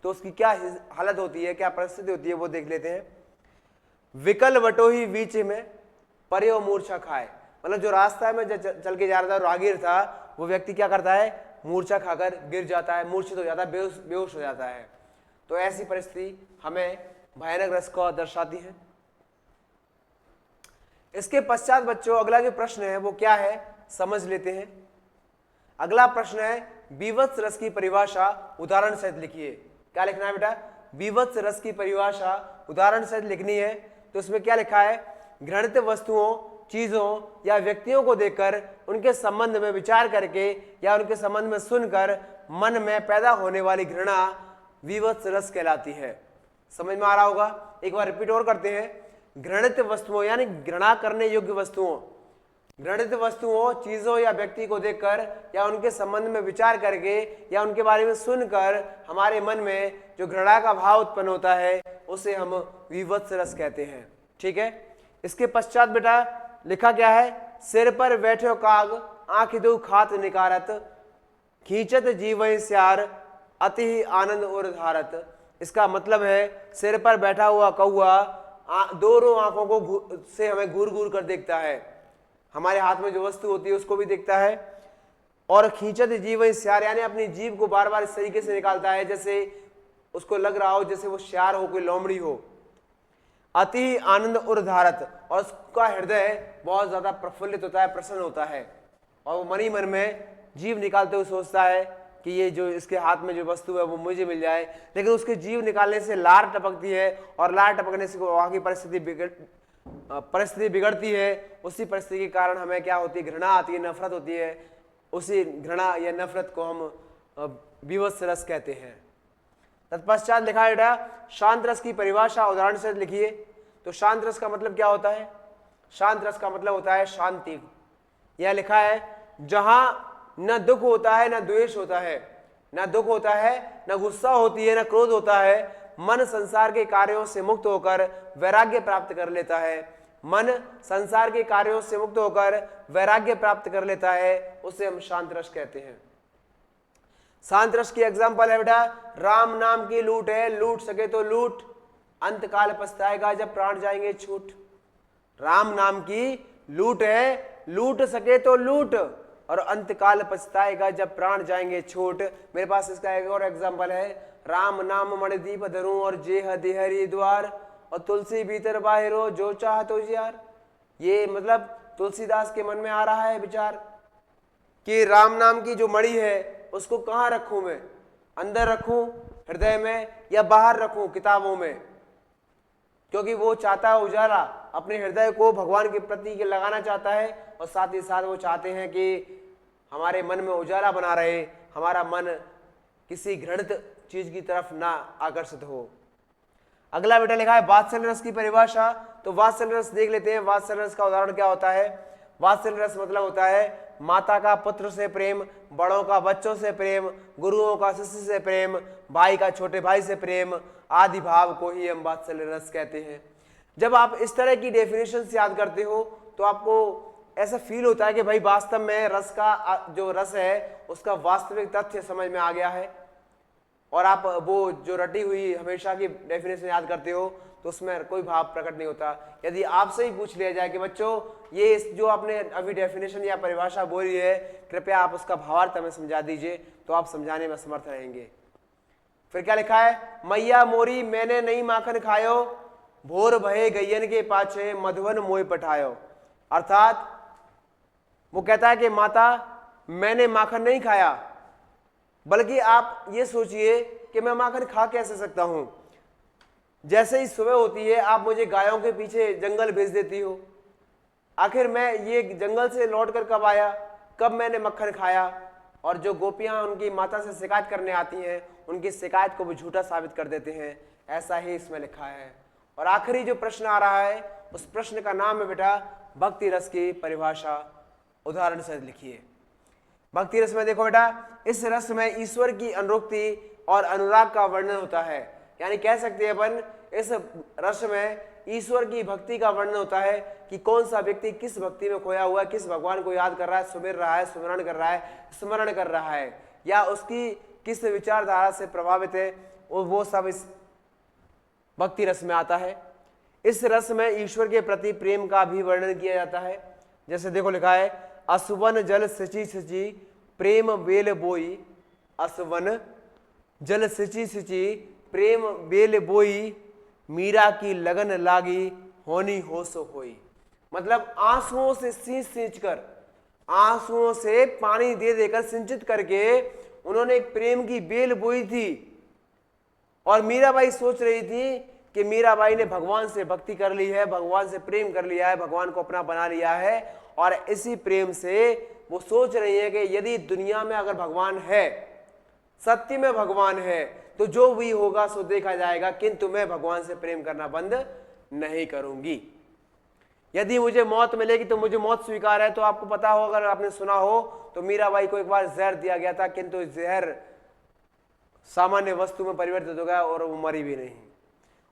तो उसकी क्या हालत होती है, क्या परिस्थिति होती है वो देख लेते हैं। विकल वटोही बीच में पर्यो मूर्छा खाए। मतलब जो रास्ता में चल के जा रहा था, राहगीर था, वो व्यक्ति क्या करता है? मूर्छा खाकर गिर जाता है, मूर्छित हो जाता है, बेहोश हो जाता है। तो ऐसी परिस्थिति हमें भयानक रस को दर्शाती है। इसके पश्चात बच्चों अगला जो प्रश्न है वो क्या है, समझ लेते हैं। अगला प्रश्न है, बीभत्स रस की परिभाषा उदाहरण सहित लिखिए। क्या लिखना है बेटा? बीभत्स रस की परिभाषा उदाहरण सहित लिखनी है। तो इसमें क्या लिखा है? घृणित वस्तुओं, चीजों या व्यक्तियों को देखकर उनके संबंध में विचार करके या उनके संबंध में सुनकर मन में पैदा होने वाली घृणा बीभत्स रस कहलाती है। समझ में आ रहा होगा? एक बार रिपीट और करते हैं। घृणित वस्तुओं यानी घृणा करने योग्य वस्तुओं, घृणित वस्तुओं, चीजों या व्यक्ति को देखकर या उनके संबंध में विचार करके या उनके बारे में सुनकर हमारे मन में जो घृणा का भाव उत्पन्न होता है उसे हम बीभत्स रस कहते हैं। ठीक है। इसके पश्चात बेटा लिखा क्या है? सिर पर बैठो काग आंख दो खात निकारत, खींचत जीव स्यार अति आनंद और धारत। इसका मतलब है सिर पर बैठा हुआ कौआ दोनों आंखों को से हमें घूर घूर कर देखता है, हमारे हाथ में जो वस्तु होती है उसको भी देखता है, और खींचत जीव स्यार यानी अपनी जीभ को बार बार इस तरीके से निकालता है जैसे उसको लग रहा हो जैसे वो श्यार हो, कोई लोमड़ी हो। अति आनंद और धारत, और उसका हृदय बहुत ज्यादा प्रफुल्लित होता है, प्रसन्न होता है, और वो मन ही मन में जीभ निकालते हुए सोचता है कि ये जो इसके हाथ में जो वस्तु है वो मुझे मिल जाए। लेकिन उसके जीभ निकालने से लार टपकती है और लार टपकने से वहां की परिस्थिति बिगड़ती है। उसी परिस्थिति के कारण हमें क्या होती है? घृणा आती है, नफरत होती है। उसी घृणा या नफरत को हम बीभत्स रस कहते हैं। तत्पश्चात लिखा है बेटा शांत रस की परिभाषा उदाहरण से लिखिए। तो शांत रस का मतलब क्या होता है? शांत रस का मतलब होता है शांति। यह लिखा है जहां न दुख होता है न द्वेष होता है, न दुख होता है न गुस्सा होती है न क्रोध होता है, मन संसार के कार्यों से मुक्त होकर वैराग्य प्राप्त कर लेता है। मन संसार के कार्यों से मुक्त होकर वैराग्य प्राप्त कर लेता है, उसे हम शांत रस कहते हैं। शांत रस की एग्जाम्पल है बेटा राम नाम की लूट है, लूट सके तो लूट, अंत काल पछताएगा जब प्राण जाएंगे छूट। राम नाम की लूट है, लूट सके तो लूट, और अंत काल पछताएगा जब प्राण जाएंगे छूट। मेरे पास इसका एक और एग्जाम्पल है, राम नाम मणिदीप धरूं और जेह देहरी द्वार, और तुलसी भीतर बाहिरो जो चाह तो यार। ये मतलब तुलसीदास के मन में आ रहा है विचार कि राम नाम की जो मणि है उसको कहाँ रखूं मैं? अंदर रखूं हृदय में या बाहर रखूं किताबों में? क्योंकि वो चाहता है उजाला, अपने हृदय को भगवान के प्रति लगाना चाहता है, और साथ ही साथ वो चाहते हैं कि हमारे मन में उजाला बना रहे, हमारा मन किसी घृणित चीज की तरफ ना आकर्षित हो। अगला बेटा लिखा है वात्सल्य रस की परिभाषा। तो वात्सल्य रस देख लेते हैं। वात्सल्य रस का उदाहरण क्या होता है? वात्सल्य रस मतलब होता है माता का पुत्र से प्रेम, बड़ों का बच्चों से प्रेम, गुरुओं का शिष्य से प्रेम, भाई का छोटे भाई से प्रेम आदि भाव को ही हम वात्सल्य रस कहते हैं। जब आप इस तरह की डेफिनेशन याद करते हो तो आपको ऐसा फील होता है कि भाई वास्तव में रस का जो रस है उसका वास्तविक तथ्य समझ में आ गया है, और आप वो जो रटी हुई हमेशा की डेफिनेशन याद करते हो तो उसमें कोई भाव प्रकट नहीं होता। यदि आपसे ही पूछ लिया जाए कि बच्चों ये जो आपने अभी डेफिनेशन या परिभाषा बोली है कृपया आप उसका भावार्थ हमें समझा दीजिए, तो आप समझाने में समर्थ रहेंगे। फिर क्या लिखा है, मैया मोरी मैंने नहीं माखन खायो, भोर भये गैयन के पाछे मधुवन मोय पठायो। अर्थात वो कहता है कि माता मैंने माखन नहीं खाया, बल्कि आप ये सोचिए कि मैं माखन खा कैसे सकता हूं। जैसे ही सुबह होती है आप मुझे गायों के पीछे जंगल भेज देती हो, आखिर मैं ये जंगल से लौटकर कब आया, कब मैंने मक्खन खाया। और जो गोपियां उनकी माता से शिकायत करने आती हैं उनकी शिकायत को भी झूठा साबित कर देते हैं, ऐसा ही इसमें लिखा है। और आखिरी जो प्रश्न आ रहा है उस प्रश्न का नाम है बेटा भक्ति रस की परिभाषा, उदाहरण से लिखिए। भक्ति रस में देखो बेटा, इस रस में ईश्वर की अनुरक्ति और अनुराग का वर्णन होता है, यानी कह सकते हैं अपन इस रस में ईश्वर की भक्ति का वर्णन होता है कि कौन सा व्यक्ति किस भक्ति में खोया हुआ है, किस भगवान को याद कर रहा है, सुमिर रहा है, सुमरण कर रहा है, स्मरण कर रहा है, या उसकी किस विचारधारा से प्रभावित है, और वो सब इस भक्ति रस में आता है। इस रस में ईश्वर के प्रति प्रेम का भी वर्णन किया जाता है। जैसे देखो लिखा है, असवन जल सिंची सिंची प्रेम बेल बोई, असवन जल सिंची सिंची प्रेम बेल बोई, मीरा की लगन लागी होनी हो सो होई। मतलब आंसुओं से सींच सींच कर, आंसुओं से पानी दे देकर सिंचित करके उन्होंने एक प्रेम की बेल बोई थी। और मीराबाई सोच रही थी कि मीराबाई ने भगवान से भक्ति कर ली है, भगवान से प्रेम कर लिया है, भगवान को अपना बना लिया है, और इसी प्रेम से वो सोच रही है कि यदि दुनिया में अगर भगवान है, सत्य में भगवान है, तो जो भी होगा सो देखा जाएगा, किंतु मैं भगवान से प्रेम करना बंद नहीं करूंगी। यदि मुझे मौत मिलेगी तो मुझे मौत स्वीकार है। तो आपको पता हो, अगर आपने सुना हो, तो मीराबाई को एक बार जहर दिया गया था, किंतु जहर सामान्य वस्तु में परिवर्तित हो गया और वो मरी भी नहीं।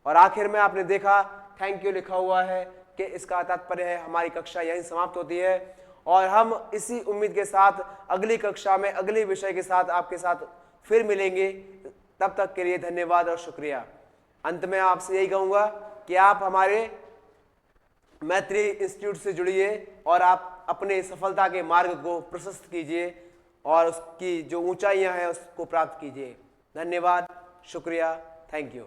और आखिर में आपने देखा थैंक यू लिखा हुआ है कि इसका तात्पर्य है हमारी कक्षा यहीं समाप्त होती है, और हम इसी उम्मीद के साथ अगली कक्षा में अगले विषय के साथ आपके साथ फिर मिलेंगे। तब तक के लिए धन्यवाद और शुक्रिया। अंत में आपसे यही कहूंगा कि आप हमारे मैत्री इंस्टीट्यूट से जुड़िए और आप अपने सफलता के मार्ग को प्रशस्त कीजिए और उसकी जो ऊंचाइयां हैं उसको प्राप्त कीजिए। धन्यवाद, शुक्रिया, थैंक यू।